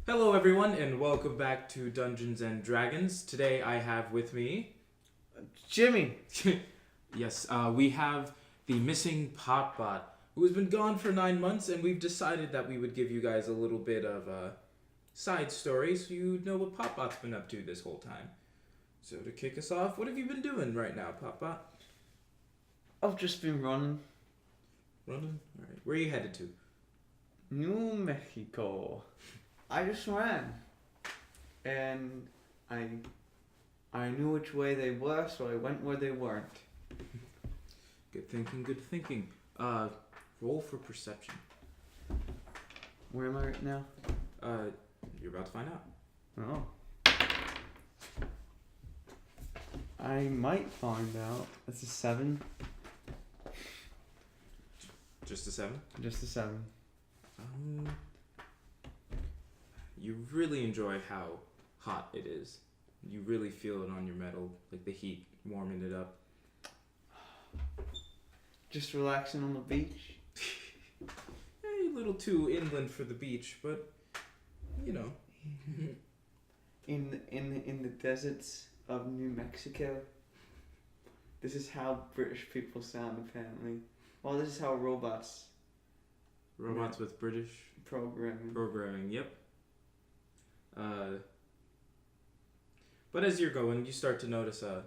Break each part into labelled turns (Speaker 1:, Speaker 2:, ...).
Speaker 1: Hello, everyone, and welcome back to Dungeons and Dragons. Today, I have with me
Speaker 2: Jimmy.
Speaker 1: yes, we have the missing Potbot, who has been gone for 9 months, and we've decided that we would give you guys a little bit of a side story so you know what Potbot's been up to this whole time. So to kick us off, what have you been doing right now, Potbot?
Speaker 2: I've just been running.
Speaker 1: Running? Alright, where are you headed to?
Speaker 2: New Mexico. I just ran. And I knew which way they were, so I went where they weren't.
Speaker 1: Good thinking, good thinking. Roll for perception.
Speaker 2: Where am I right now?
Speaker 1: You're about to find out.
Speaker 2: Oh. I might find out. That's a 7.
Speaker 1: Just a 7?
Speaker 2: Just a 7.
Speaker 1: You really enjoy how hot it is. You really feel it on your metal, like the heat warming it up.
Speaker 2: Just relaxing on the beach.
Speaker 1: A little too inland for the beach, but you know.
Speaker 2: in the deserts of New Mexico. This is how British people sound, apparently. Well, this is how robots
Speaker 1: With British
Speaker 2: programming.
Speaker 1: Yep. But as you're going, you start to notice the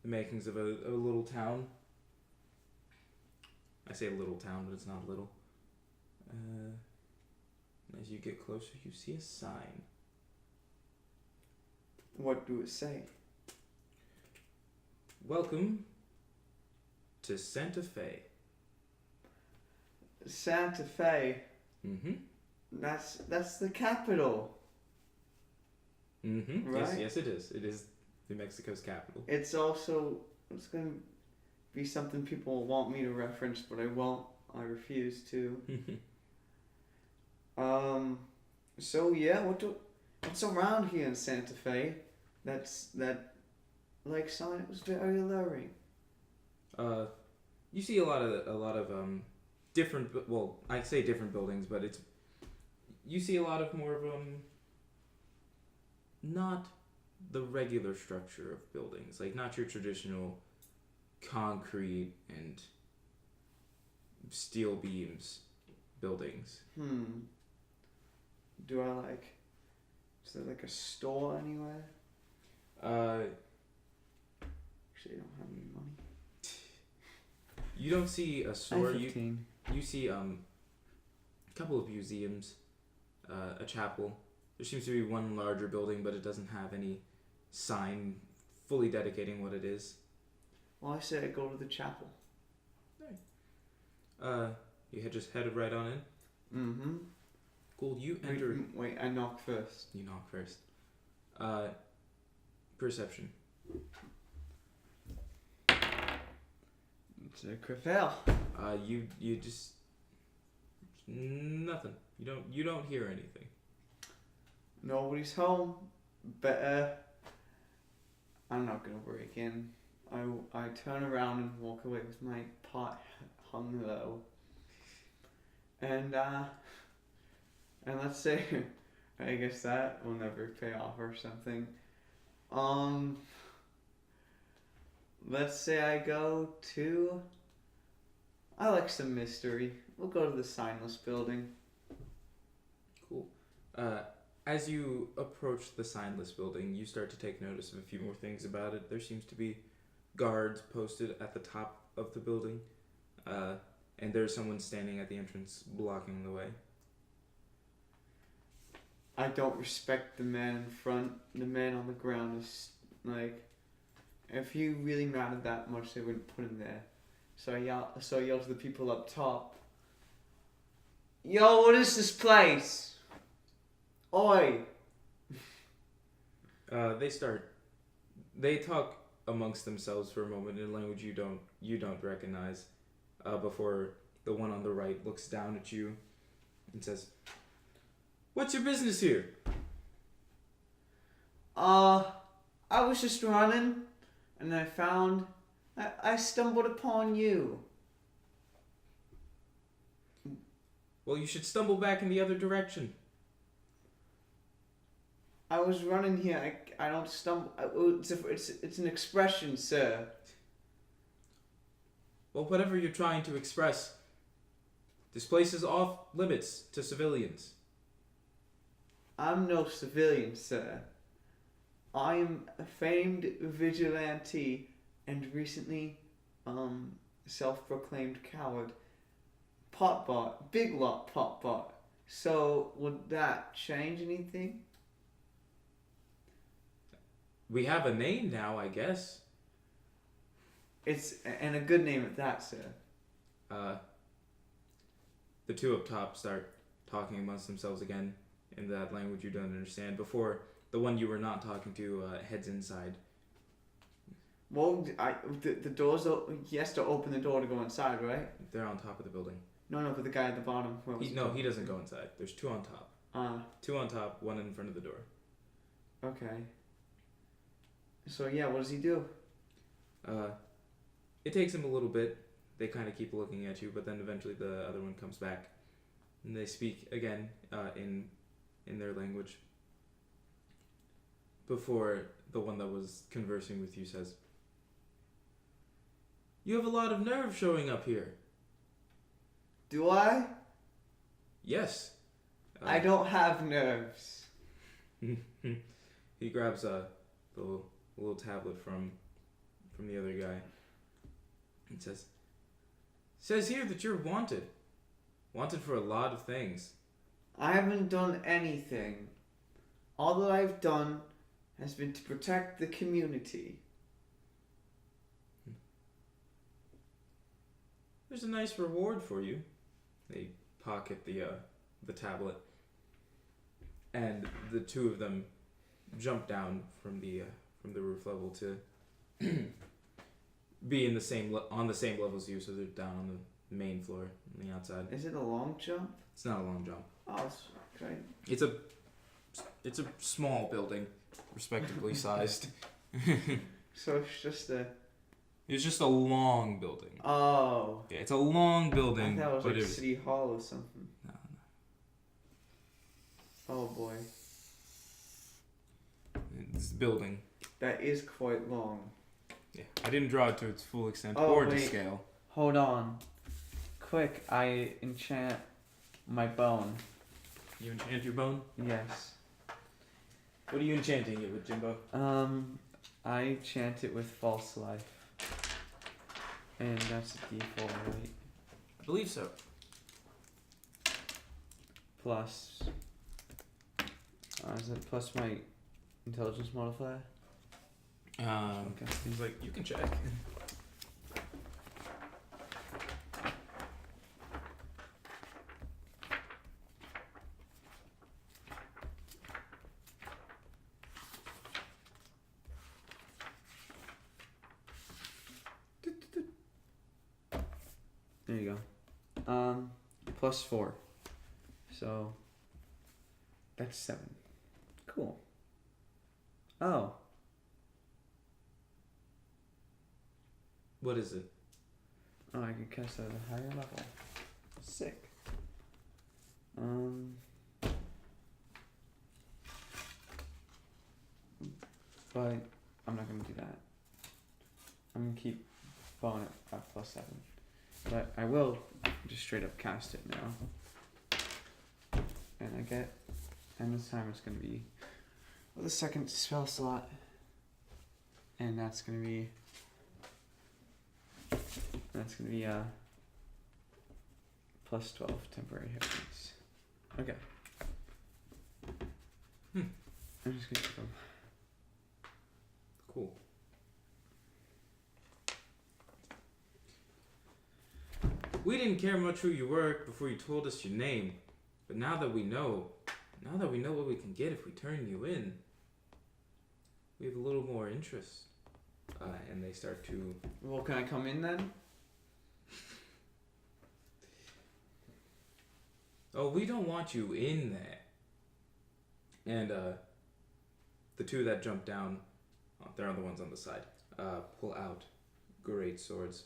Speaker 1: makings of a little town. I say little town, but it's not little. As you get closer, you see a sign.
Speaker 2: What do it say?
Speaker 1: Welcome to Santa Fe.
Speaker 2: Santa Fe.
Speaker 1: Mm-hmm.
Speaker 2: That's the capital.
Speaker 1: Mm-hmm.
Speaker 2: Right?
Speaker 1: Yes, it is. It is New Mexico's capital.
Speaker 2: It's going to be something people want me to reference, but I won't. I refuse to. So yeah, what's around here in Santa Fe? That sign. It was very alluring.
Speaker 1: You see a lot of different. Well, I say different buildings, but you see a lot of more of not the regular structure of buildings, like not your traditional concrete and steel beams buildings.
Speaker 2: Is there like a store anywhere? Actually, I don't have any money.
Speaker 1: You don't see a store.
Speaker 2: I
Speaker 1: You see a couple of museums, a chapel. There seems to be one larger building, but it doesn't have any sign fully dedicating what it is.
Speaker 2: Well, I say I go to the chapel.
Speaker 1: You had just headed right on in?
Speaker 2: Mm-hmm.
Speaker 1: Cool, you enter...
Speaker 2: Wait, I knock first.
Speaker 1: You knock first. Perception.
Speaker 2: It's a crit fail.
Speaker 1: You just... Nothing. You don't hear anything.
Speaker 2: Nobody's home. Better. I'm not gonna break in. I turn around and walk away with my pot hung low. And let's say, I guess that will never pay off or something. Let's say I like some mystery. We'll go to the signless building.
Speaker 1: Cool. As you approach the signless building, you start to take notice of a few more things about it. There seems to be guards posted at the top of the building, and there's someone standing at the entrance blocking the way.
Speaker 2: I don't respect the man in front. The man on the ground is like, if he really mattered that much, they wouldn't put him there. So I yell to the people up top. Yo, what is this place? Oi!
Speaker 1: They talk amongst themselves for a moment in a language you don't recognize, before the one on the right looks down at you and says, "What's your business here?"
Speaker 2: I was just running, and I stumbled upon you.
Speaker 1: Well, you should stumble back in the other direction.
Speaker 2: I was running here. I don't stumble. It's an expression, sir.
Speaker 1: Well, whatever you're trying to express, this place is off limits to civilians.
Speaker 2: I'm no civilian, sir. I am a famed vigilante and recently, self-proclaimed coward. Potbot, big lot potbot. So would that change anything?
Speaker 1: We have a name now, I guess.
Speaker 2: It's and a good name at that, sir.
Speaker 1: The two up top start talking amongst themselves again in that language you don't understand before the one you were not talking to heads inside.
Speaker 2: Well, the door's open. He has to open the door to go inside, right?
Speaker 1: They're on top of the building.
Speaker 2: No, but the guy at the bottom.
Speaker 1: He doesn't go inside. There's two on top. Two on top, one in front of the door.
Speaker 2: Okay. So yeah, what does he do?
Speaker 1: It takes him a little bit. They kind of keep looking at you, but then eventually the other one comes back, and they speak again in their language. Before the one that was conversing with you says, "You have a lot of nerve showing up here."
Speaker 2: Do I?
Speaker 1: Yes.
Speaker 2: I don't have nerves.
Speaker 1: He grabs the little tablet from the other guy and says here that you're wanted for a lot of things.
Speaker 2: I haven't done anything. All that I've done has been to protect the community.
Speaker 1: There's a nice reward for you. They pocket the tablet, and the two of them jump down from the roof level to be on the same level as you, so they're down on the main floor on the outside.
Speaker 2: Is it a long jump?
Speaker 1: It's not a long jump.
Speaker 2: Oh, that's great.
Speaker 1: It's a small building, respectably sized.
Speaker 2: So it's just a...
Speaker 1: It's just a long building.
Speaker 2: Oh.
Speaker 1: Yeah, it's a long building.
Speaker 2: I thought it was
Speaker 1: but
Speaker 2: like City Hall or something.
Speaker 1: No.
Speaker 2: Oh boy.
Speaker 1: This building.
Speaker 2: That is quite long.
Speaker 1: Yeah, I didn't draw it to its full extent
Speaker 2: Oh,
Speaker 1: or to
Speaker 2: wait.
Speaker 1: scale.
Speaker 2: Hold on. Quick, I enchant my bone.
Speaker 1: You enchant your bone?
Speaker 2: Yes.
Speaker 1: What are you enchanting it with, Jimbo?
Speaker 2: I chant it with false life. And that's a D4, right?
Speaker 1: I believe so.
Speaker 2: Plus... is it plus my intelligence modifier?
Speaker 1: Okay. He's like, you can check.
Speaker 2: There you go. Plus 4. So that's 7. Cool. Oh.
Speaker 1: What is it?
Speaker 2: Oh, I can cast that at a higher level. Sick. But I'm not gonna do that. I'm gonna keep bone at plus 7. But I will just straight up cast it now. And this time it's gonna be with a second spell slot. And that's gonna be plus 12 temporary hit points. Okay. I'm just gonna keep them.
Speaker 1: Cool. We didn't care much who you were before you told us your name, but now that we know what we can get if we turn you in, we have a little more interest. And they start to...
Speaker 2: Well, can I come in then?
Speaker 1: Oh, we don't want you in there. And the two that jump down, they're the ones on the side, pull out great swords.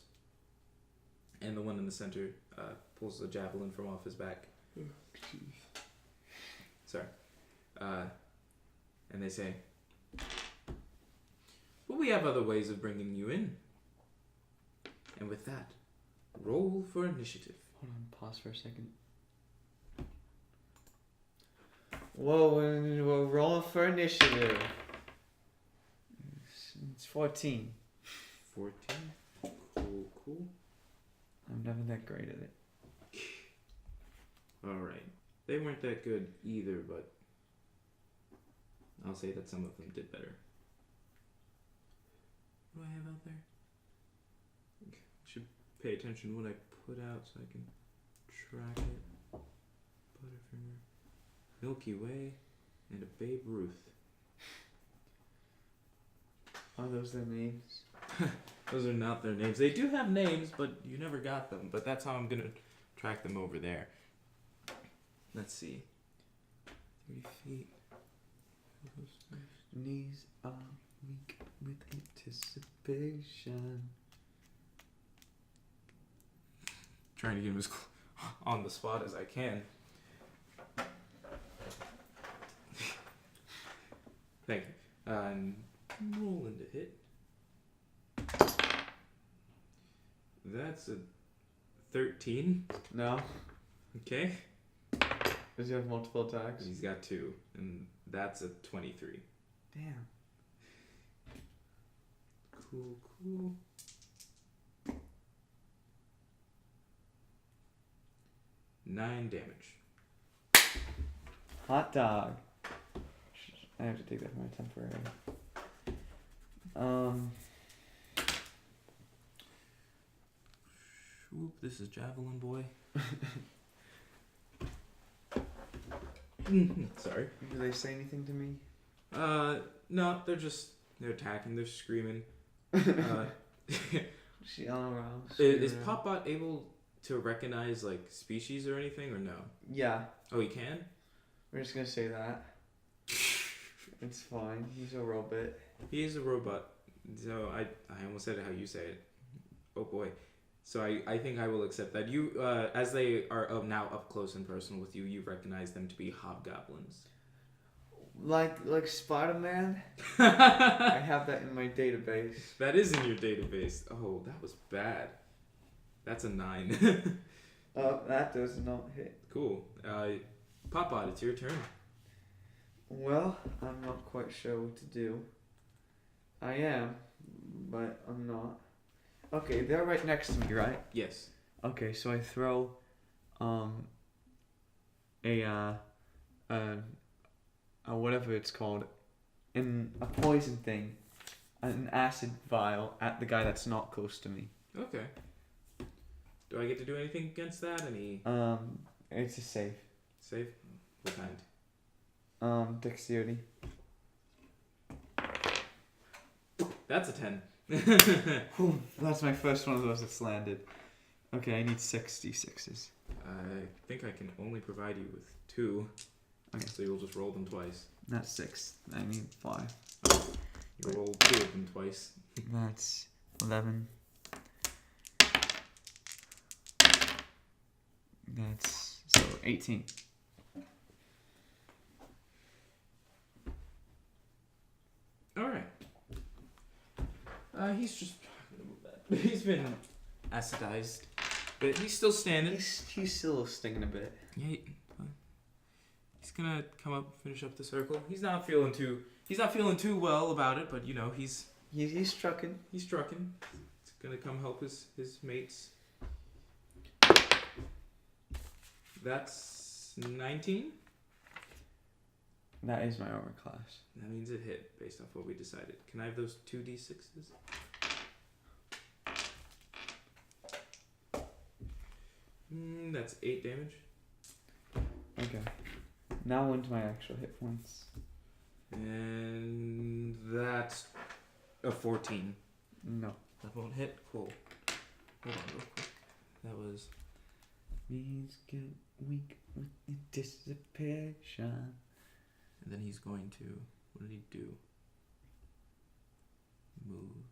Speaker 1: And the one in the center pulls a javelin from off his back. Sorry. And they say, "Well, we have other ways of bringing you in." And with that, roll for initiative.
Speaker 2: Hold on, pause for a second. Whoa, we're rolling for initiative. It's 14.
Speaker 1: 14. Cool.
Speaker 2: I'm never that great at it.
Speaker 1: Alright. They weren't that good either, but I'll say that some of them did better. What do I have out there? I should pay attention to what I put out so I can track it. Butterfinger, Milky Way, and a Babe Ruth.
Speaker 2: Are those their names?
Speaker 1: Those are not their names. They do have names, but you never got them. But that's how I'm going to track them over there. Let's see. 30 feet.
Speaker 2: Knees are weak with anticipation.
Speaker 1: Trying to get him as on the spot as I can. Thank you. Rolling to hit. That's a 13.
Speaker 2: No.
Speaker 1: Okay.
Speaker 2: Does he have multiple attacks?
Speaker 1: He's got 2, and that's a 23.
Speaker 2: Damn.
Speaker 1: Cool. 9 damage.
Speaker 2: Hot dog. I have to take that from my temporary.
Speaker 1: Whoop, this is Javelin Boy. Sorry.
Speaker 2: Do they say anything to me?
Speaker 1: No, they're attacking, they're screaming.
Speaker 2: She all around.
Speaker 1: Is Popbot able to recognize, like, species or anything, or no?
Speaker 2: Yeah.
Speaker 1: Oh, he can?
Speaker 2: We're just gonna say that. It's fine. He's a robot.
Speaker 1: He is a robot. So I almost said it how you say it. Oh boy. So I think I will accept that. You, as they are now up close and personal with you, you recognize them to be hobgoblins.
Speaker 2: Like Spider-Man? I have that in my database.
Speaker 1: That is in your database. Oh, that was bad. That's a 9.
Speaker 2: Oh, that does not hit.
Speaker 1: Cool. Popbot, it's your turn.
Speaker 2: Well, I'm not quite sure what to do. I am, but I'm not. Okay, they're right next to me, right?
Speaker 1: Yes.
Speaker 2: Okay, so I throw a whatever it's called, a poison thing, an acid vial at the guy that's not close to me.
Speaker 1: Okay. Do I get to do anything against that? Any?
Speaker 2: It's a safe.
Speaker 1: Safe? What kind?
Speaker 2: Dexterity.
Speaker 1: That's a 10.
Speaker 2: Whew, that's my first one of those that's landed. Okay, I need 66s.
Speaker 1: I think I can only provide you with 2.
Speaker 2: Okay.
Speaker 1: So you'll just roll them twice.
Speaker 2: That's 6. I need 5.
Speaker 1: You roll 2 of them twice.
Speaker 2: That's 11. That's so 18.
Speaker 1: Alright. He's been acidized, but he's still standing.
Speaker 2: He's still stinging a bit.
Speaker 1: Yeah, he's gonna come up, finish up the circle. He's not feeling too well about it, but you know he's
Speaker 2: trucking.
Speaker 1: He's trucking. He's gonna come help his mates. That's 19.
Speaker 2: That is my armor class.
Speaker 1: That means it hit based off what we decided. Can I have those 2d6s? That's 8 damage.
Speaker 2: Okay. Now into my actual hit points.
Speaker 1: And that's a 14.
Speaker 2: No.
Speaker 1: That won't hit. Cool. Hold on real quick. That was...
Speaker 2: Knees get weak with anticipation.
Speaker 1: And then he's going to... What did he do? Move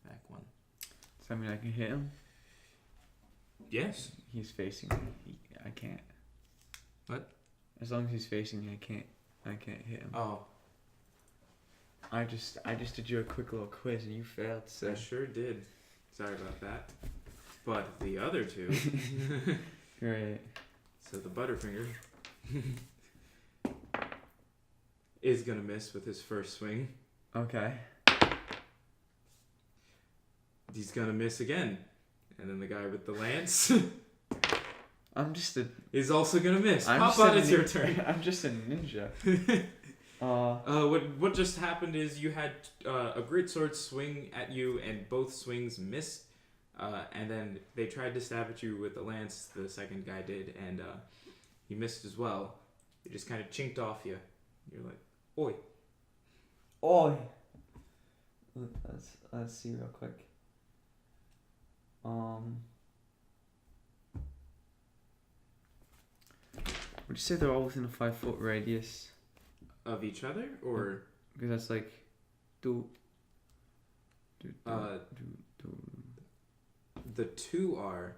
Speaker 1: back 1.
Speaker 2: Does that mean I can hit him?
Speaker 1: Yes.
Speaker 2: He's facing me. I can't.
Speaker 1: What?
Speaker 2: As long as he's facing me, I can't hit him.
Speaker 1: Oh.
Speaker 2: I just did you a quick little quiz and you failed, so.
Speaker 1: I sure did. Sorry about that. But the other two.
Speaker 2: Right.
Speaker 1: So the Butterfinger is gonna miss with his first swing.
Speaker 2: Okay.
Speaker 1: He's gonna miss again. And then the guy with the lance
Speaker 2: I'm just a.
Speaker 1: is also gonna miss.
Speaker 2: I'm
Speaker 1: Pop
Speaker 2: just
Speaker 1: out,
Speaker 2: a
Speaker 1: it's your
Speaker 2: nin-
Speaker 1: turn.
Speaker 2: I'm just a ninja.
Speaker 1: What just happened is you had a great sword swing at you, and both swings missed. And then they tried to stab at you with the lance. The second guy did, and he missed as well. It just kind of chinked off you. You're like, oi.
Speaker 2: Oi. Let's see real quick. Would you say they're all within a 5-foot radius?
Speaker 1: Of each other, or
Speaker 2: Because that's like, do.
Speaker 1: the two are.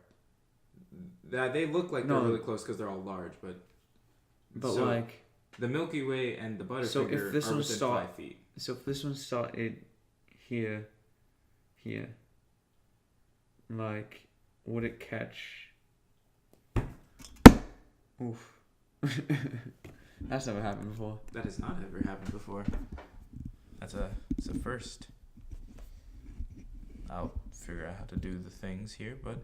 Speaker 1: That they look like they're
Speaker 2: No.
Speaker 1: really close because they're all large, but
Speaker 2: But
Speaker 1: so-
Speaker 2: like,
Speaker 1: the Milky Way and the Butterfinger
Speaker 2: So if this
Speaker 1: are
Speaker 2: one
Speaker 1: within
Speaker 2: start-
Speaker 1: 5 feet.
Speaker 2: so if this one started here, like, would it catch? Oof. That's never happened before.
Speaker 1: That has not ever happened before. It's a first. I'll figure out how to do the things here, but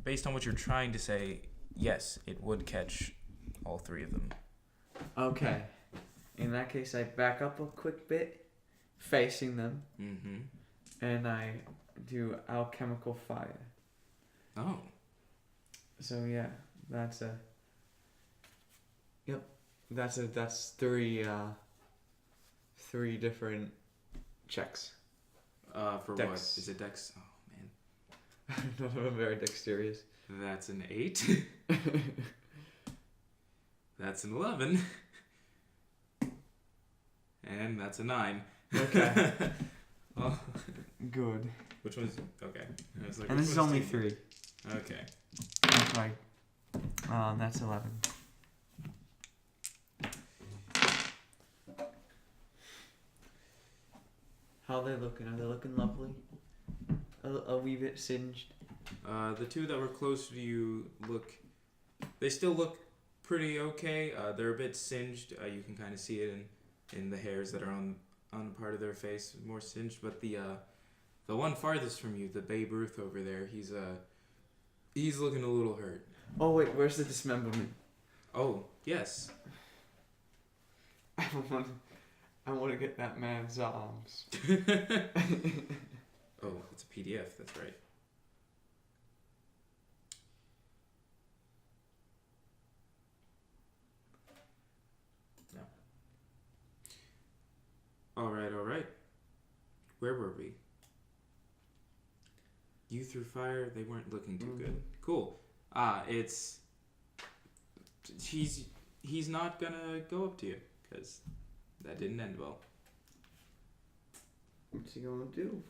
Speaker 1: based on what you're trying to say, yes, it would catch all three of them.
Speaker 2: Okay. In that case, I back up a quick bit, facing them,
Speaker 1: Mm-hmm.
Speaker 2: and I do alchemical fire.
Speaker 1: Oh.
Speaker 2: So yeah, that's a. Yep, that's three different checks.
Speaker 1: For
Speaker 2: Dex.
Speaker 1: what? Is it Dex? Oh, man.
Speaker 2: None of them very dexterous.
Speaker 1: That's an 8. That's an 11. And that's a 9.
Speaker 2: Okay.
Speaker 1: Oh.
Speaker 2: Good.
Speaker 1: Which one's... Okay. I was like,
Speaker 2: And
Speaker 1: which
Speaker 2: this is
Speaker 1: one's
Speaker 2: only
Speaker 1: taking-
Speaker 2: 3.
Speaker 1: Okay.
Speaker 2: That's right. That's 11. How are they looking? Are they looking lovely? A wee bit singed.
Speaker 1: The two that were closer to you look... They still look pretty okay. They're a bit singed. You can kind of see it in the hairs that are on part of their face, more singed. But the one farthest from you, the Babe Ruth over there, he's looking a little hurt.
Speaker 2: Oh wait, where's the dismemberment?
Speaker 1: Oh, yes.
Speaker 2: I want to get that man's arms.
Speaker 1: Oh, it's a PDF, that's right. No. Alright. Where were we? You threw fire, they weren't looking too good. Cool. He's not gonna go up to you, because that didn't end well.
Speaker 2: What's he gonna do?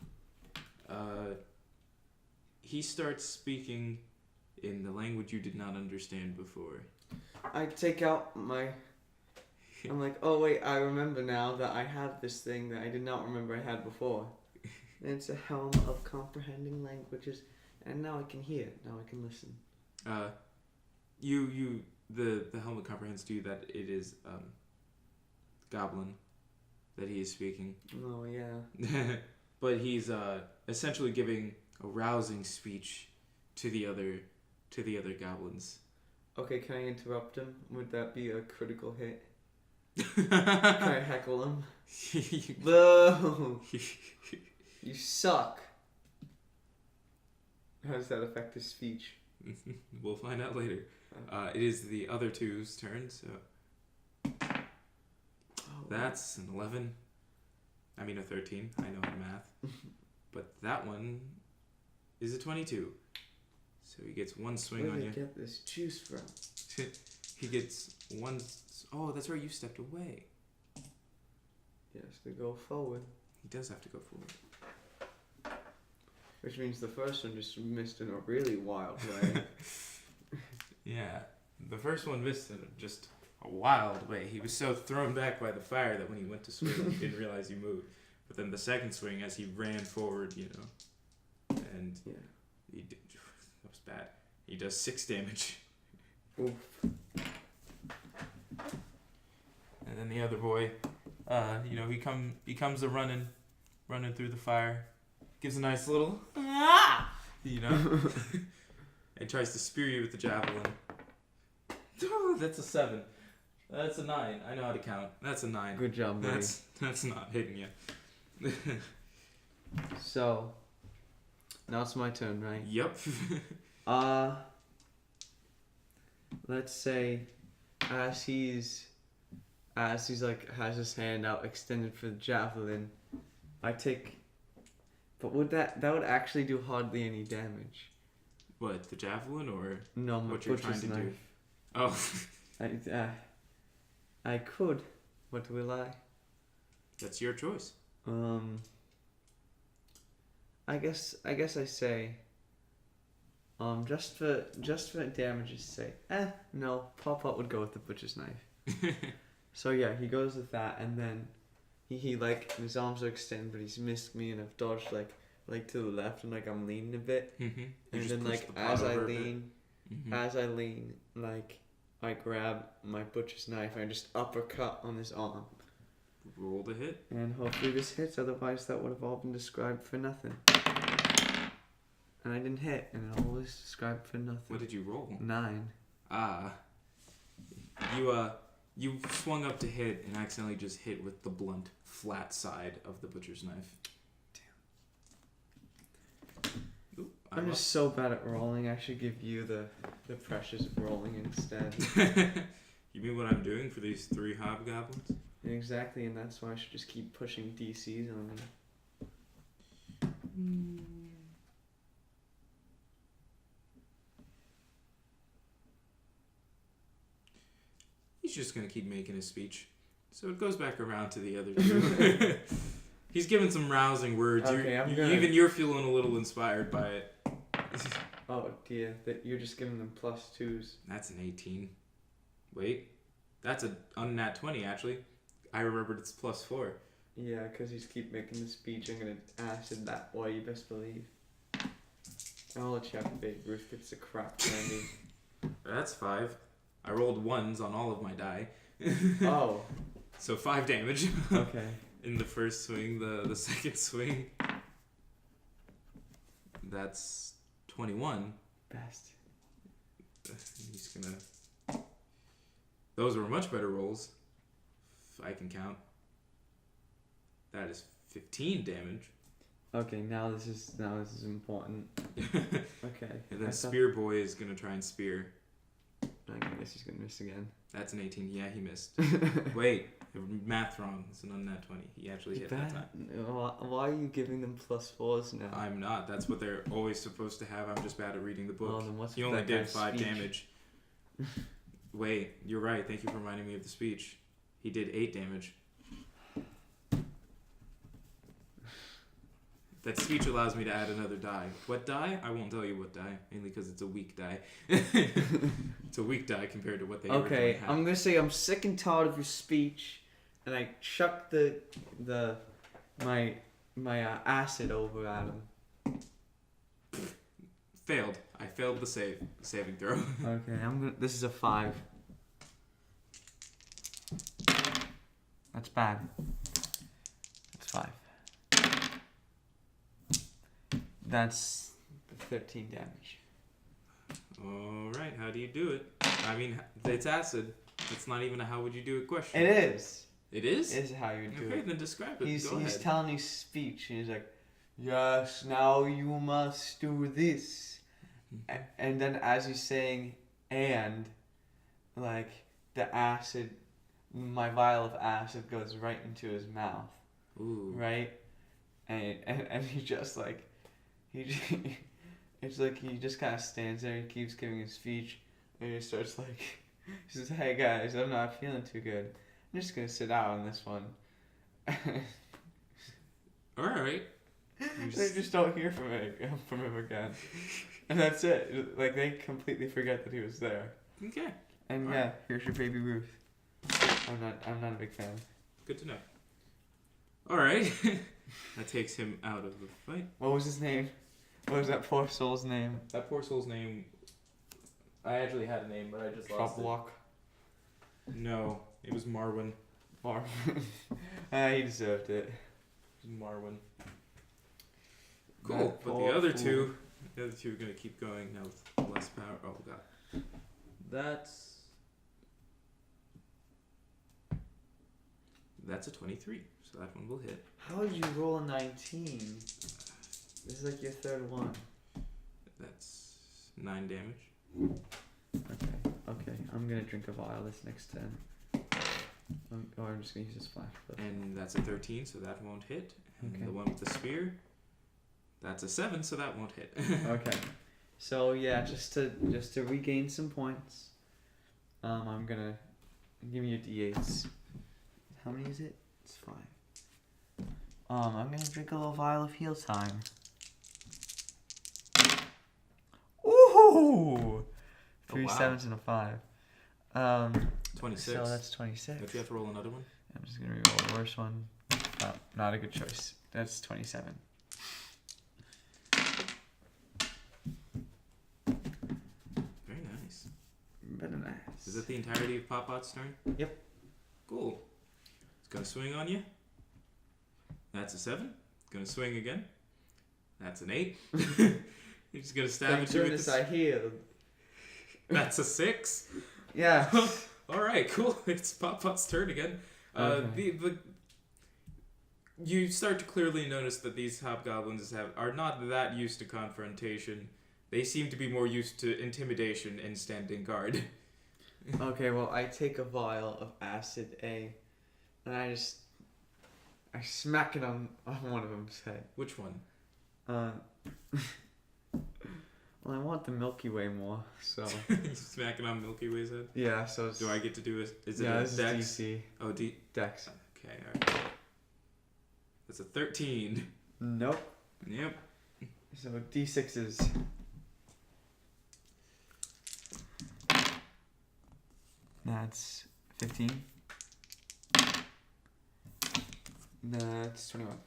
Speaker 1: He starts speaking in the language you did not understand before.
Speaker 2: I take out my... I'm like, oh wait, I remember now that I have this thing that I did not remember I had before. And it's a helm of comprehending languages, and now I can hear, now I can listen.
Speaker 1: The helmet comprehends to you that it is Goblin that he is speaking.
Speaker 2: Oh yeah.
Speaker 1: But he's essentially giving a rousing speech to the other goblins.
Speaker 2: Okay, can I interrupt him? Would that be a critical hit? Can I heckle him? Boo! You suck. How does that affect his speech?
Speaker 1: We'll find out later. It is the other two's turn, so that's an 11. I mean a 13. I know how math. But that one is a 22. So he gets one swing
Speaker 2: Where
Speaker 1: on
Speaker 2: did
Speaker 1: you.
Speaker 2: I get this juice from?
Speaker 1: He gets one... Oh, that's right, you stepped away.
Speaker 2: Yes, to go forward.
Speaker 1: He does have to go forward.
Speaker 2: Which means the first one just missed in a really wild way.
Speaker 1: Yeah, the first one missed in just a wild way. He was so thrown back by the fire that when he went to swing, he didn't realize he moved. But then the second swing, as he ran forward, and he did, that was bad. He does 6 damage.
Speaker 2: Oof.
Speaker 1: And then the other boy, he comes a running through the fire, gives a nice little, and tries to spear you with the javelin. Oh, that's a 7. That's a 9. I know how to count. That's a 9.
Speaker 2: Good job, buddy.
Speaker 1: That's not hitting you.
Speaker 2: So, now it's my turn, right?
Speaker 1: Yep.
Speaker 2: Let's say, as he's like has his hand out extended for the javelin, I take. But that would actually do hardly any damage?
Speaker 1: What, the javelin or
Speaker 2: No, my
Speaker 1: what you're trying
Speaker 2: butcher's
Speaker 1: to do?
Speaker 2: knife.
Speaker 1: Oh,
Speaker 2: I could, but will I?
Speaker 1: that's your choice.
Speaker 2: I guess I say. Just for damage's sake. No, Pop-Up would go with the butcher's knife. So yeah, he goes with that, and then he like his arms are extended, but he's missed me, and I've dodged like to the left, and like I'm leaning a bit,
Speaker 1: Mm-hmm.
Speaker 2: and then like as I lean, like I grab my butcher's knife and I just uppercut on his arm.
Speaker 1: Roll the hit.
Speaker 2: And hopefully this hits, otherwise that would have all been described for nothing. And I didn't hit, and it all was described for nothing.
Speaker 1: What did you roll?
Speaker 2: 9.
Speaker 1: You swung up to hit and accidentally just hit with the blunt, flat side of the butcher's knife. Damn. Ooh,
Speaker 2: I'm just so bad at rolling. I should give you the pressures of rolling instead.
Speaker 1: You mean what I'm doing for these 3 hobgoblins?
Speaker 2: Exactly, and that's why I should just keep pushing DCs on them.
Speaker 1: He's just gonna keep making his speech. So it goes back around to the other 2. He's giving some rousing words.
Speaker 2: Okay,
Speaker 1: Even you're feeling a little inspired by it.
Speaker 2: Oh dear, that you're just giving them +2s.
Speaker 1: That's an 18. Wait, that's an unnat 20 actually. I remembered it's +4.
Speaker 2: Yeah, because he's keep making the speech. I'm gonna acid that way, you best believe. I'll let you have a big Ruth gets a crap candy.
Speaker 1: That's 5. I rolled 1s on all of my die.
Speaker 2: Oh.
Speaker 1: So 5 damage.
Speaker 2: Okay.
Speaker 1: In the first swing. The second swing, that's 21.
Speaker 2: Best.
Speaker 1: He's gonna. Those were much better rolls. If I can count. That is 15 damage.
Speaker 2: Okay, now this is important. Okay.
Speaker 1: And then Spear Boy is gonna try and spear.
Speaker 2: I guess he's gonna miss again.
Speaker 1: That's an 18. Yeah, he missed. Wait, math wrong. It's an unnat 20. He actually hit that time.
Speaker 2: Why are you giving them +4s now?
Speaker 1: I'm not. That's what they're always supposed to have. I'm just bad at reading the book.
Speaker 2: Oh, then what's
Speaker 1: He
Speaker 2: with
Speaker 1: only
Speaker 2: that
Speaker 1: did
Speaker 2: guy's
Speaker 1: 5
Speaker 2: speech?
Speaker 1: damage. Wait, you're right. Thank you for reminding me of the speech. He did 8 damage. That speech allows me to add another die. What die? I won't tell you what die, mainly because it's a weak die. It's a weak die compared to what they originally
Speaker 2: Okay,
Speaker 1: had.
Speaker 2: I'm gonna say I'm sick and tired of your speech, and I chuck my acid over at him.
Speaker 1: Failed. I failed the saving throw.
Speaker 2: Okay, this is a 5. That's bad. That's 5. That's 13 damage.
Speaker 1: Alright, how do you do it? I mean, it's acid. It's not even a how would you do it question.
Speaker 2: It is.
Speaker 1: It is?
Speaker 2: It is how you do
Speaker 1: Okay,
Speaker 2: it.
Speaker 1: then describe it.
Speaker 2: He's
Speaker 1: Go ahead.
Speaker 2: telling you speech, and he's like, yes, now you must do this. And then as he's saying, and, like, the acid, my vial of acid goes right into his mouth.
Speaker 1: Ooh.
Speaker 2: Right? And he just, like, it's like he just kind of stands there and keeps giving his speech, and he starts, like, he says, hey guys, I'm not feeling too good. I'm just going to sit out on this one.
Speaker 1: Alright.
Speaker 2: They just don't hear from him again. And that's it. Like, they completely forget that he was there.
Speaker 1: Okay.
Speaker 2: And yeah, here's your baby Ruth. I'm not a big fan.
Speaker 1: Good to know. All right. That takes him out of the fight.
Speaker 2: What was his name? What was that poor soul's name?
Speaker 1: That poor soul's name. I actually had a name, but I just lost
Speaker 2: Trouble.
Speaker 1: it. No, it was Marwin.
Speaker 2: Marvin. He deserved it.
Speaker 1: It was Marwin. Cool. But the other two are gonna keep going now with less power. Oh god. That's a 23, so that one will hit.
Speaker 2: How did you roll a 19? This is like your third one.
Speaker 1: That's 9 damage.
Speaker 2: Okay. I'm gonna drink a vial this next turn. I'm just gonna use a splash.
Speaker 1: And that's a 13, so that won't hit. And
Speaker 2: Okay.
Speaker 1: the one with the spear, that's a 7, so that won't hit.
Speaker 2: Okay. So yeah, just to regain some points, I'm gonna give you d8s. How many is it? It's 5. I'm gonna drink a little vial of heal time. Ooh! 3
Speaker 1: wow.
Speaker 2: 7s and a 5.
Speaker 1: 26.
Speaker 2: So that's 26.
Speaker 1: Don't you have to roll another one?
Speaker 2: I'm just gonna reroll the worst one. Oh, not a good choice. That's 27.
Speaker 1: Very nice.
Speaker 2: Very nice.
Speaker 1: Is that the entirety of Popot's turn?
Speaker 2: Yep.
Speaker 1: Cool. It's gonna swing on you. That's a 7. Gonna swing again. That's an 8. He's just gonna stab at you with this.
Speaker 2: I healed.
Speaker 1: That's a 6.
Speaker 2: Yeah.
Speaker 1: All right, cool. It's Popot's turn again.
Speaker 2: Okay.
Speaker 1: You start to clearly notice that these hobgoblins are not that used to confrontation. They seem to be more used to intimidation and standing guard.
Speaker 2: Okay, well, I take a vial of acid A, and I smack it on one of them's head.
Speaker 1: Which one?
Speaker 2: Well, I want the Milky Way more, so.
Speaker 1: You smacking on Milky Way's head?
Speaker 2: Yeah, so.
Speaker 1: Do I get to do it? Is it
Speaker 2: yeah,
Speaker 1: a
Speaker 2: this
Speaker 1: dex?
Speaker 2: is DC.
Speaker 1: Oh,
Speaker 2: Dex.
Speaker 1: Okay, alright. That's a 13.
Speaker 2: Nope.
Speaker 1: Yep.
Speaker 2: So D6s. That's 15. That's 21.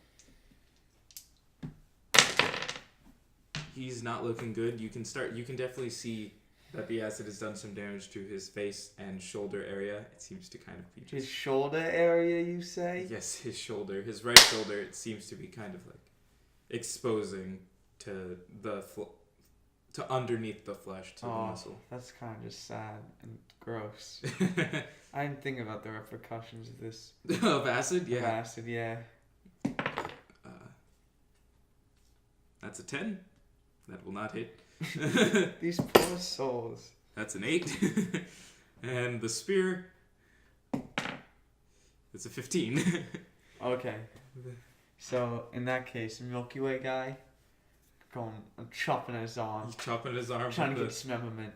Speaker 1: He's not looking good. You can definitely see that the acid has done some damage to his face and shoulder area. It seems to kind of be
Speaker 2: His shoulder area, you say?
Speaker 1: Yes, his shoulder. His right shoulder, it seems to be kind of like exposing to to underneath the flesh, to the muscle.
Speaker 2: That's kind of just sad and gross. I didn't think about the repercussions of this.
Speaker 1: Of acid? Yeah.
Speaker 2: Of acid, yeah.
Speaker 1: That's a 10. That will not hit.
Speaker 2: These poor souls.
Speaker 1: That's an 8. And the spear, it's a 15.
Speaker 2: Okay. So, in that case, Milky Way guy, I'm chopping his arm.
Speaker 1: He's chopping his arm.
Speaker 2: Trying to get dismemberment.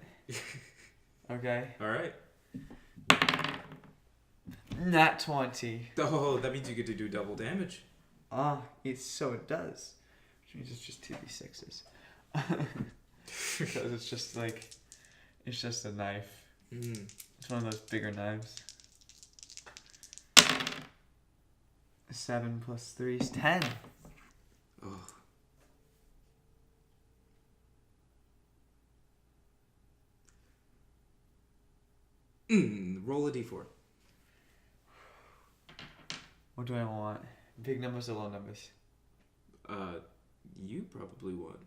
Speaker 2: Okay?
Speaker 1: Alright.
Speaker 2: Nat 20.
Speaker 1: Oh, that means you get to do double damage.
Speaker 2: So it does. Which means it's just 2d6s. Because it's just a knife.
Speaker 1: Mm.
Speaker 2: It's one of those bigger knives. 7 plus 3 is 10.
Speaker 1: Oh. Roll a d4.
Speaker 2: What do I want? Big numbers or low numbers?
Speaker 1: You probably want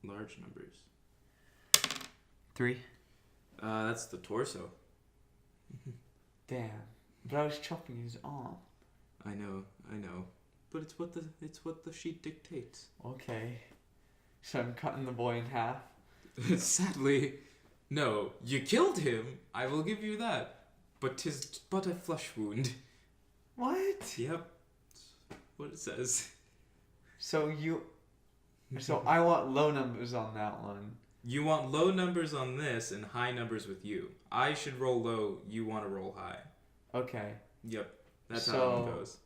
Speaker 1: large numbers.
Speaker 2: 3.
Speaker 1: That's the torso.
Speaker 2: Damn. But I was chopping his arm.
Speaker 1: I know. But it's what the sheet dictates.
Speaker 2: Okay. So I'm cutting the boy in half.
Speaker 1: Sadly, no. You killed him. I will give you that. But 'tis but a flesh wound.
Speaker 2: What?
Speaker 1: Yep. That's what it says.
Speaker 2: So I want low numbers on that one.
Speaker 1: You want low numbers on this and high numbers with you. I should roll low. You want to roll high.
Speaker 2: Okay.
Speaker 1: Yep. That's how it goes.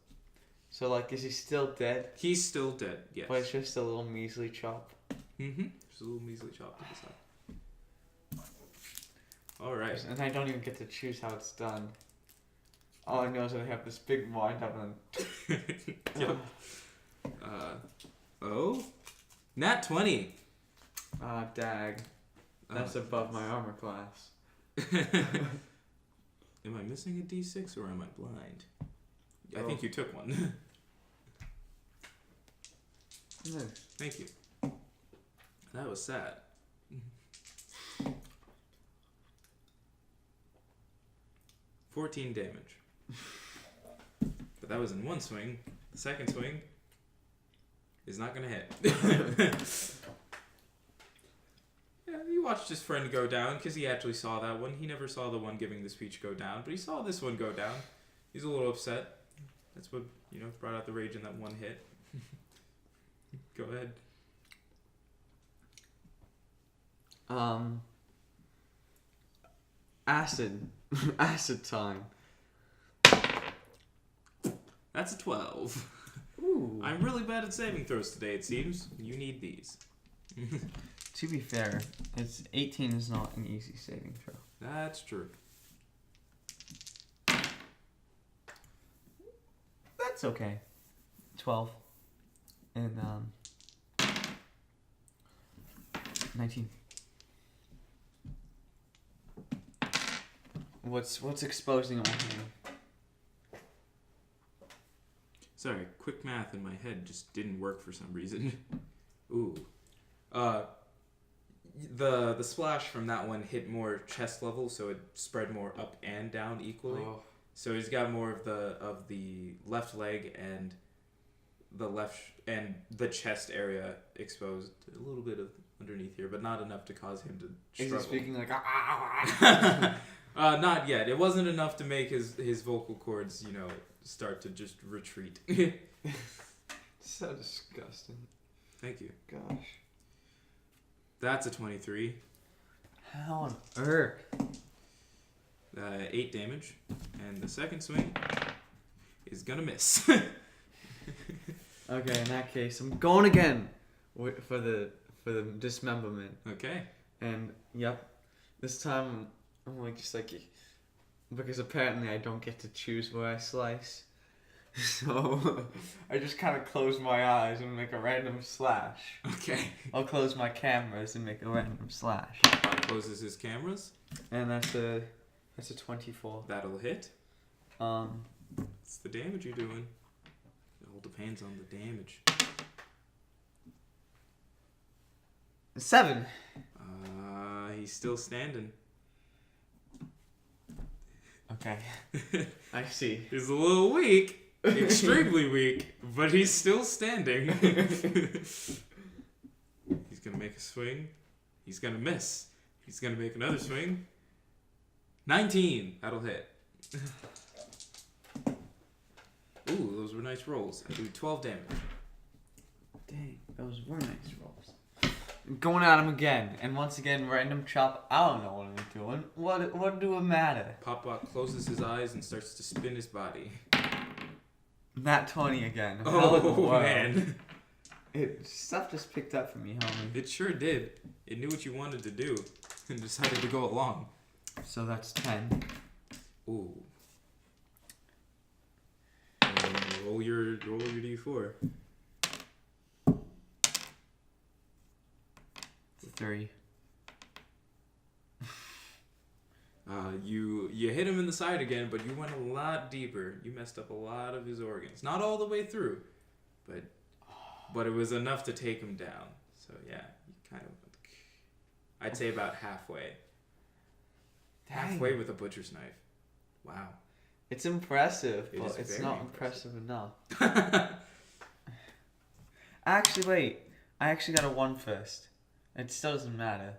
Speaker 2: So, is he still dead?
Speaker 1: He's still dead, yes.
Speaker 2: But it's just a little measly chop.
Speaker 1: Mm-hmm. Just a little measly chop to the side. Alright.
Speaker 2: And I don't even get to choose how it's done. All I know is that I have this big wind up and.
Speaker 1: Yep. Nat 20.
Speaker 2: Ah, dag. That's above my armor class.
Speaker 1: Am I missing a D6 or am I blind? I
Speaker 2: Oh.
Speaker 1: think you took one.
Speaker 2: Nice.
Speaker 1: Thank you. That was sad. 14 damage. But that was in one swing. The second swing is not gonna hit. Yeah, he watched his friend go down because he actually saw that one. He never saw the one giving the speech go down, but he saw this one go down. He's a little upset. That's what, brought out the rage in that one hit. Go ahead.
Speaker 2: Acid. Acid time.
Speaker 1: That's a 12.
Speaker 2: Ooh.
Speaker 1: I'm really bad at saving throws today, it seems. You need these.
Speaker 2: To be fair, 18 is not an easy saving throw.
Speaker 1: That's true.
Speaker 2: That's okay. 12. And 19. What's exposing on here?
Speaker 1: Sorry, quick math in my head just didn't work for some reason. Ooh. The splash from that one hit more chest level, so it spread more up and down equally.
Speaker 2: Oh.
Speaker 1: So he's got more of the left leg and the chest area exposed. A little bit of underneath here, but not enough to cause him to struggle.
Speaker 2: Is he speaking like
Speaker 1: Not yet. It wasn't enough to make his vocal cords, start to just retreat.
Speaker 2: So disgusting.
Speaker 1: Thank you.
Speaker 2: Gosh.
Speaker 1: That's a 23.
Speaker 2: How on earth?
Speaker 1: 8 damage. And the second swing is gonna miss.
Speaker 2: Okay, in that case, I'm going again for the dismemberment.
Speaker 1: Okay.
Speaker 2: And yep, this time I'm because apparently I don't get to choose where I slice. So I just kind of close my eyes and make a random slash.
Speaker 1: Okay.
Speaker 2: I'll close my cameras and make a random slash.
Speaker 1: Closes his cameras.
Speaker 2: And that's a 24.
Speaker 1: That'll hit. It's the damage you're doing. It all depends on the damage.
Speaker 2: 7.
Speaker 1: He's still standing.
Speaker 2: Okay. I see.
Speaker 1: He's a little weak. Extremely weak. But he's still standing. He's gonna make a swing. He's gonna miss. He's gonna make another swing. 19. That'll hit. Ooh, those were nice rolls. I do 12 damage.
Speaker 2: Dang, those were nice rolls. I'm going at him again, and once again, random chop. I don't know what I'm doing. What do it matter?
Speaker 1: Popbot closes his eyes and starts to spin his body.
Speaker 2: Nat 20 again.
Speaker 1: Oh, man.
Speaker 2: Stuff just picked up for me, homie.
Speaker 1: It sure did. It knew what you wanted to do and decided to go along.
Speaker 2: So that's 10.
Speaker 1: Ooh. Roll your D4.
Speaker 2: 3.
Speaker 1: You hit him in the side again, but you went a lot deeper. You messed up a lot of his organs. Not all the way through, but it was enough to take him down. So yeah, you kind of, I'd say about halfway.
Speaker 2: Dang.
Speaker 1: Halfway with a butcher's knife. Wow.
Speaker 2: It's impressive,
Speaker 1: It
Speaker 2: but
Speaker 1: is
Speaker 2: it's
Speaker 1: very
Speaker 2: not
Speaker 1: impressive.
Speaker 2: enough. Actually, wait. I actually got a 1 first. It still doesn't matter.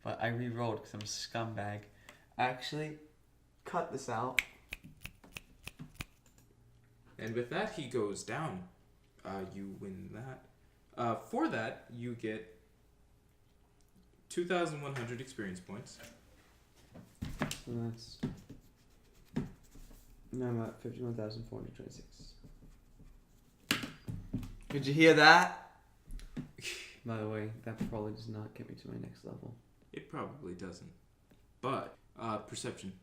Speaker 2: But I re-rolled because I'm a scumbag. Actually, cut this out.
Speaker 1: And with that, he goes down. You win that. For that, you get 2,100 experience points.
Speaker 2: So that's... No, I'm at 51,426. Did you hear that? By the way, that probably does not get me to my next level.
Speaker 1: It probably doesn't. But, perception.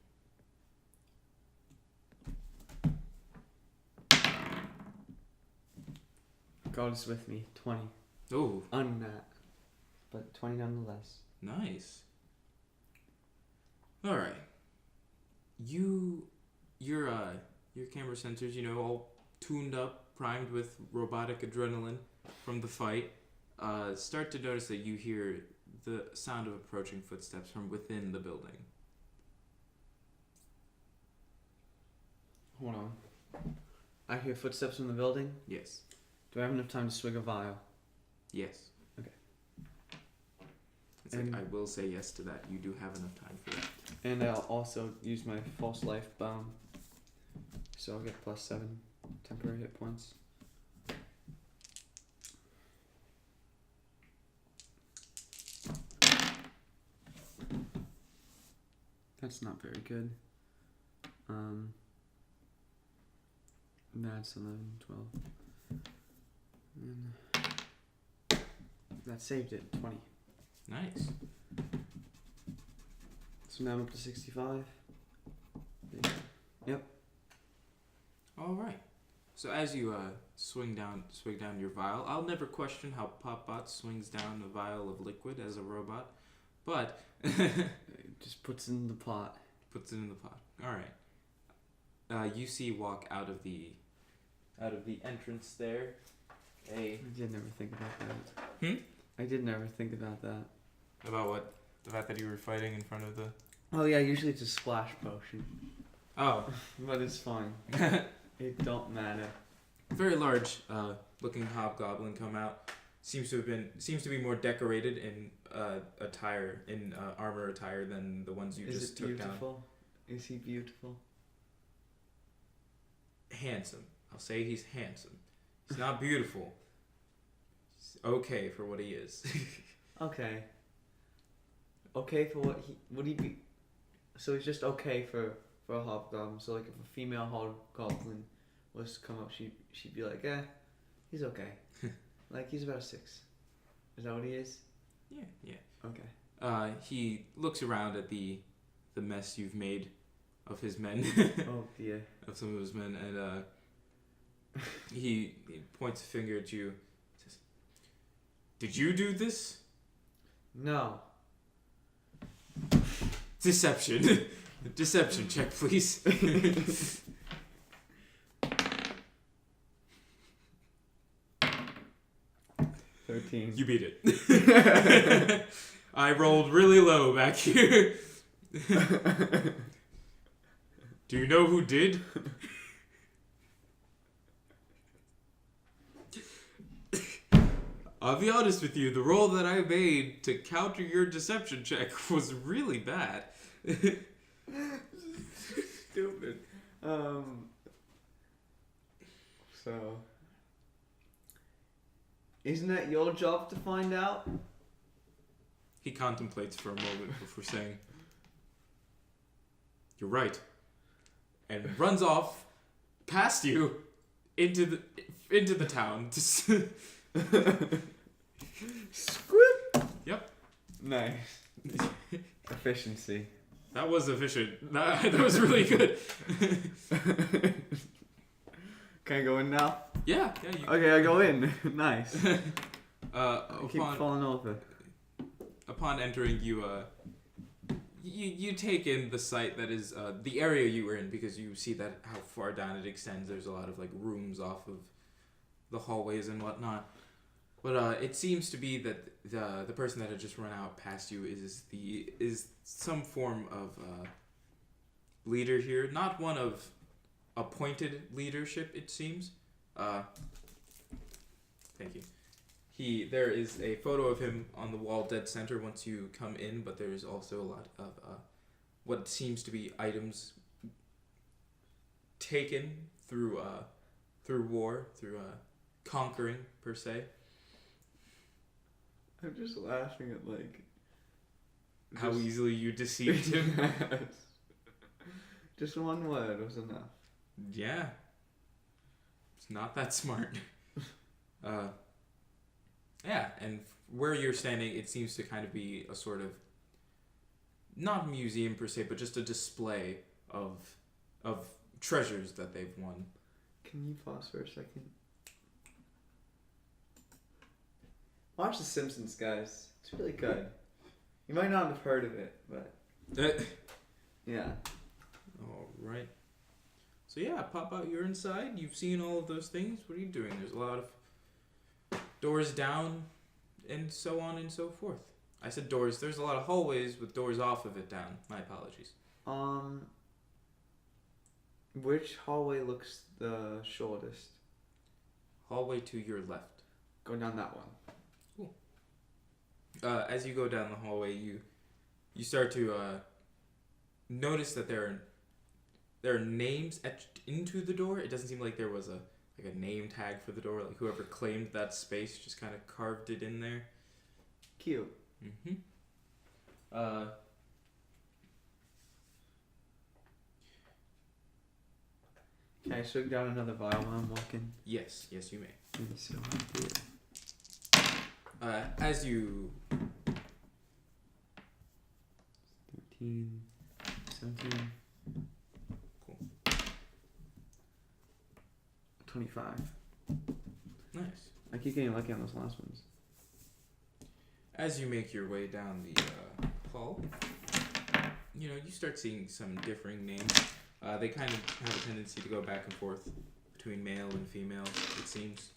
Speaker 2: God is with me. 20.
Speaker 1: Oh,
Speaker 2: Unnat. But 20 nonetheless.
Speaker 1: nice. All right. Your camera sensors, all tuned up, primed with robotic adrenaline from the fight. Start to notice that you hear the sound of approaching footsteps from within the building.
Speaker 2: Hold on. I hear footsteps in the building.
Speaker 1: Yes.
Speaker 2: Do I have enough time to swig a vial?
Speaker 1: Yes.
Speaker 2: Okay.
Speaker 1: It's like, I will say yes to that. You do have enough time for that.
Speaker 2: And I'll also use my false life bomb. So I'll get +7 temporary hit points. That's not very good. That's 11, 12. And that saved it, 20.
Speaker 1: Nice.
Speaker 2: So now I'm up to 65. Yep.
Speaker 1: All right. So as you swing down your vial, I'll never question how Popbot swings down a vial of liquid as a robot, but
Speaker 2: It just puts it in the pot.
Speaker 1: puts it in the pot. All right. You see walk out of the entrance there.
Speaker 2: I did never think about that. I did never think about that.
Speaker 1: About what? The fact that you were fighting in front of the.
Speaker 2: Oh yeah, usually it's a splash potion.
Speaker 1: Oh.
Speaker 2: But it's fine. It don't matter.
Speaker 1: Very large looking hobgoblin come out. Seems to be more decorated in armor attire than the ones you just took down.
Speaker 2: Is it beautiful? Is he beautiful?
Speaker 1: Handsome. I'll say he's handsome. He's not beautiful. He's okay for what he is.
Speaker 2: Okay. Okay for what would he be? So he's just okay for a hobgoblin. So like if a female hobgoblin was to come up, she'd be like, he's okay. Like he's about a 6. Is that what he is?
Speaker 1: Yeah.
Speaker 2: Okay.
Speaker 1: He looks around at the mess you've made of his men.
Speaker 2: Oh dear.
Speaker 1: Of some of his men, and he points a finger at you. Says, "Did you do this?"
Speaker 2: No.
Speaker 1: Deception. Deception check, please.
Speaker 2: 13.
Speaker 1: You beat it. I rolled really low back here. Do you know who did? I'll be honest with you, the roll that I made to counter your deception check was really bad.
Speaker 2: Stupid. So, isn't that your job to find out?
Speaker 1: He contemplates for a moment before saying, "You're right," and runs off past you into the town.
Speaker 2: Squip.
Speaker 1: Yep.
Speaker 2: Nice. Efficiency.
Speaker 1: That was efficient. That was really good.
Speaker 2: Can I go in now?
Speaker 1: Yeah. You
Speaker 2: Okay, I go in. Nice. I keep falling over.
Speaker 1: Upon entering, you take in the site that is the area you were in, because you see that how far down it extends. There's a lot of like rooms off of the hallways and whatnot. But it seems to be that the person that had just run out past you is some form of leader here. Not one of appointed leadership, it seems. Thank you. There is a photo of him on the wall dead center once you come in, but there is also a lot of what seems to be items taken through war, through conquering per se.
Speaker 2: I'm just laughing at like
Speaker 1: how easily you deceived him.
Speaker 2: Just one word was enough.
Speaker 1: Yeah. It's not that smart. Yeah, and where you're standing, it seems to kind of be a sort of, not museum per se, but just a display of treasures that they've won.
Speaker 2: Can you pause for a second? Watch The Simpsons, guys. It's really good. You might not have heard of it, but yeah.
Speaker 1: All right. So yeah, pop out. You're inside. You've seen all of those things. What are you doing? There's a lot of doors down, and so on and so forth. I said doors. There's a lot of hallways with doors off of it down. My apologies.
Speaker 2: Which hallway looks the shortest?
Speaker 1: Hallway to your left.
Speaker 2: Go down that one.
Speaker 1: As you go down the hallway, you start to notice that there are names etched into the door. It doesn't seem like there was a name tag for the door. Like whoever claimed that space just kind of carved it in there.
Speaker 2: Cute. Can I swig down another vial while I'm walking?
Speaker 1: Yes, you may.
Speaker 2: Maybe so I did.
Speaker 1: As you
Speaker 2: 13, 17.
Speaker 1: Cool.
Speaker 2: 25.
Speaker 1: Nice.
Speaker 2: I keep getting lucky on those last ones.
Speaker 1: As you make your way down the hall, you start seeing some differing names. They kind of have a tendency to go back and forth between male and female, it seems.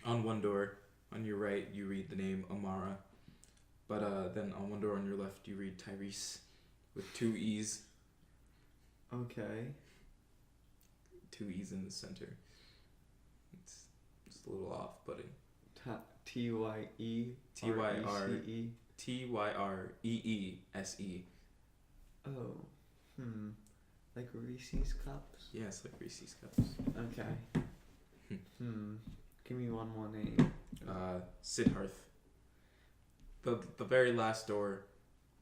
Speaker 1: On one door, on your right, you read the name Amara. But then on one door on your left, you read Tyrese with 2 E's.
Speaker 2: Okay.
Speaker 1: 2 E's in the center. It's just a little off-putting.
Speaker 2: T-Y-E
Speaker 1: T-Y-R-E-E T-Y-R-E-E-S-E.
Speaker 2: Oh. Like Reese's Cups?
Speaker 1: Yes, like Reese's Cups.
Speaker 2: Okay. Give me one more name.
Speaker 1: Sidharth. The very last door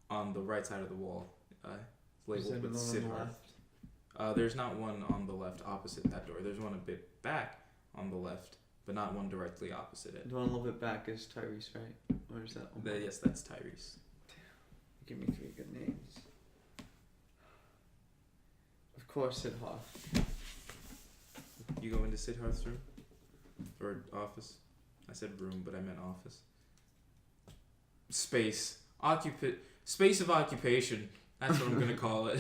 Speaker 1: on the right side of the wall is labeled with Sidharth. There's not one on the left opposite that door. There's one a bit back on the left, but not one directly opposite it.
Speaker 2: The one a little bit back is Tyrese, right? Or is that one?
Speaker 1: Yes, that's Tyrese.
Speaker 2: Give me 3 good names. Of course, Sidharth.
Speaker 1: You go into Sidharth's room? Or office? I said room, but I meant office. Space. Space of occupation. That's what I'm going to call it.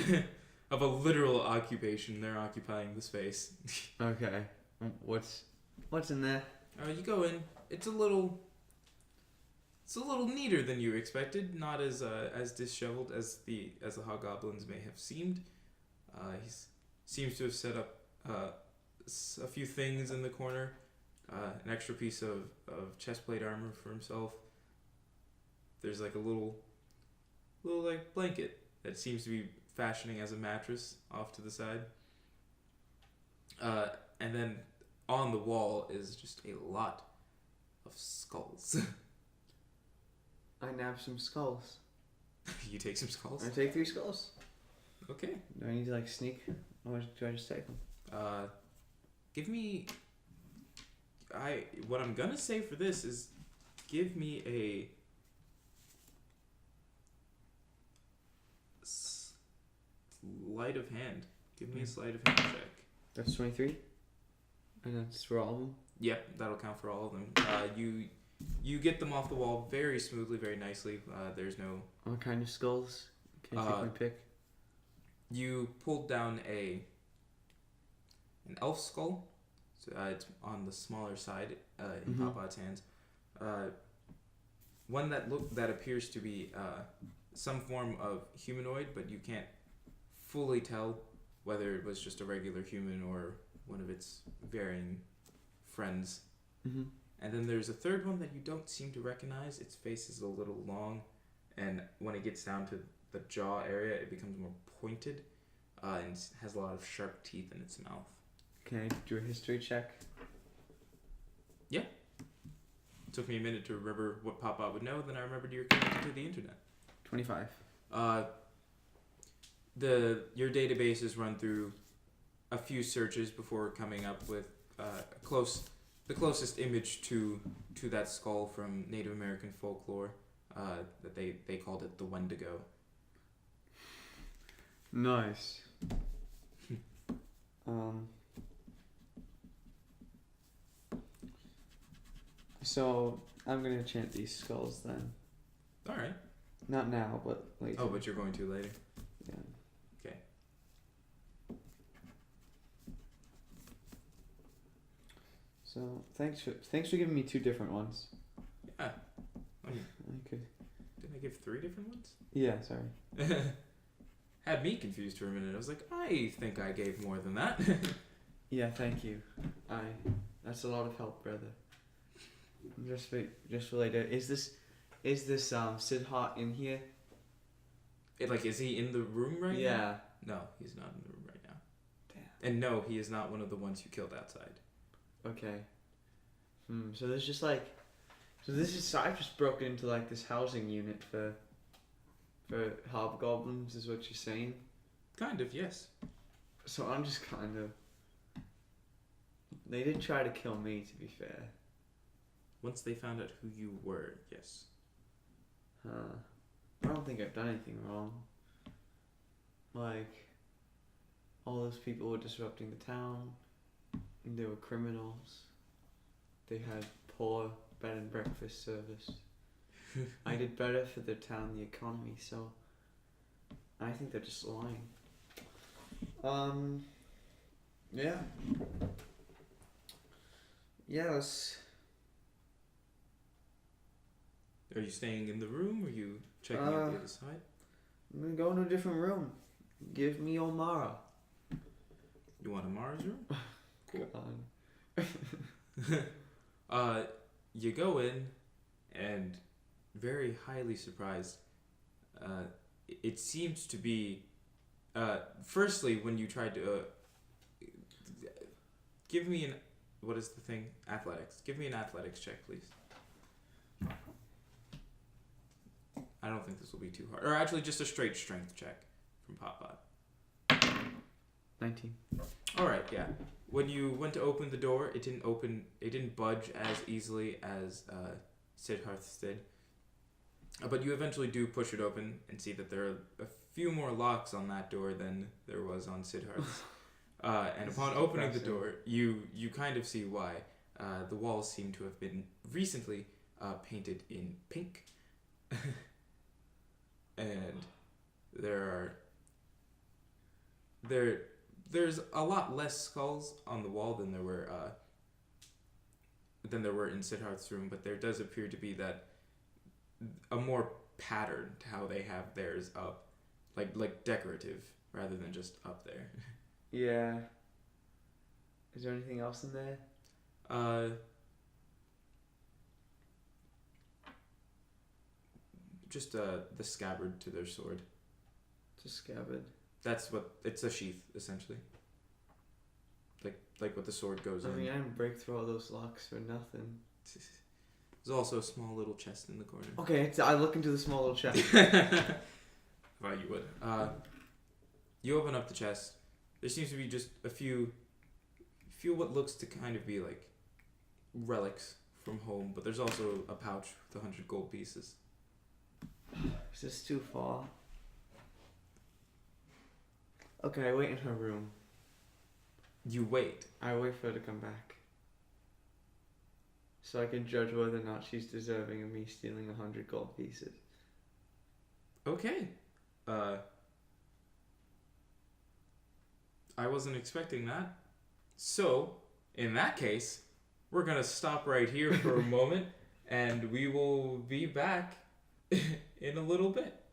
Speaker 1: Of a literal occupation. They're occupying the space.
Speaker 2: Okay. What's in there?
Speaker 1: You go in. It's a little neater than you expected. Not as disheveled as the hobgoblins may have seemed. He seems to have set up a few things in the corner. An extra piece of chestplate armor for himself. There's like a little like blanket that seems to be fashioning as a mattress off to the side. And then on the wall is just a lot of skulls.
Speaker 2: I nab some skulls.
Speaker 1: You take some skulls?
Speaker 2: I take 3 skulls.
Speaker 1: Okay.
Speaker 2: Do I need to like sneak? Or do I just take them?
Speaker 1: Give me... What I'm gonna say for this is give me a... sleight of hand. Give me a sleight of hand check.
Speaker 2: That's 23? And that's for all of them?
Speaker 1: Yep, that'll count for all of them. You get them off the wall very smoothly, very nicely. There's no...
Speaker 2: What kind of skulls? Can I take my pick?
Speaker 1: You pulled down an elf skull. So, it's on the smaller side in Papa's hands. One that appears to be some form of humanoid, but you can't fully tell whether it was just a regular human or one of its varying friends. And then there's a third one that you don't seem to recognize. Its face is a little long, and when it gets down to the jaw area, it becomes more pointed and has a lot of sharp teeth in its mouth.
Speaker 2: Can I do a history check?
Speaker 1: Yeah. It took me a minute to remember what Papa would know, then I remembered you were connected to the internet.
Speaker 2: 25.
Speaker 1: Your databases run through a few searches before coming up with the closest image to that skull from Native American folklore. That they called it the Wendigo.
Speaker 2: Nice. So I'm gonna chant these skulls then.
Speaker 1: All right.
Speaker 2: Not now, but later.
Speaker 1: Oh, but you're going to later.
Speaker 2: Yeah.
Speaker 1: Okay.
Speaker 2: So thanks for giving me 2 different ones.
Speaker 1: Yeah. Oh,
Speaker 2: I could.
Speaker 1: didn't I give 3 different ones?
Speaker 2: Yeah, sorry.
Speaker 1: Had me confused for a minute. I was like, I think I gave more than that.
Speaker 2: Yeah, thank you. That's a lot of help, brother. Just for later. Is this Sidhart in here?
Speaker 1: Is he in the room right now?
Speaker 2: Yeah.
Speaker 1: No, he's not in the room right now.
Speaker 2: Damn.
Speaker 1: And no, he is not one of the ones you killed outside.
Speaker 2: Okay. So there's just I've just broken into like this housing unit for hobgoblins, is what you're saying?
Speaker 1: Kind of, yes.
Speaker 2: So I'm just kind of. They did try to kill me, to be fair.
Speaker 1: Once they found out who you were, yes.
Speaker 2: I don't think I've done anything wrong. Like, all those people were disrupting the town. And they were criminals. They had poor bed and breakfast service. I did better for the town, the economy, so I think they're just lying. Yeah. Yeah, let's...
Speaker 1: Are you staying in the room or are you checking out the other side?
Speaker 2: I'm gonna go in a different room. Give me Omara.
Speaker 1: You want Amara's room? Cool.
Speaker 2: God.
Speaker 1: You go in and very highly surprised. It seems to be, firstly, when you tried to, give me what is the thing? Athletics. Give me an athletics check, please. I don't think this will be too hard. Or actually, just a straight strength check from Popbot.
Speaker 2: 19.
Speaker 1: All right, yeah. When you went to open the door, it didn't budge as easily as Sidharth's did. But you eventually do push it open and see that there are a few more locks on that door than there was on Sidharth's. And upon opening the door, you kind of see why. The walls seem to have been recently painted in pink. And there's a lot less skulls on the wall than there were in Sidharth's room, but there does appear to be that a more pattern to how they have theirs up, like decorative rather than just up there.
Speaker 2: Yeah. Is there anything else in there?
Speaker 1: Just the scabbard to their sword.
Speaker 2: Just scabbard.
Speaker 1: It's a sheath essentially. Like what the sword goes in.
Speaker 2: I mean, I didn't break through all those locks for nothing.
Speaker 1: There's also a small little chest in the corner.
Speaker 2: Okay, I look into the small little chest.
Speaker 1: Well, you would. You open up the chest. There seems to be just a few what looks to kind of be like relics from home, but there's also a pouch with 100 gold pieces.
Speaker 2: Is this too far? Okay, I wait in her room.
Speaker 1: You wait.
Speaker 2: I wait for her to come back. So I can judge whether or not she's deserving of me stealing 100 gold pieces.
Speaker 1: Okay. I wasn't expecting that. So, in that case, we're going to stop right here for a moment, and we will be back in a little bit.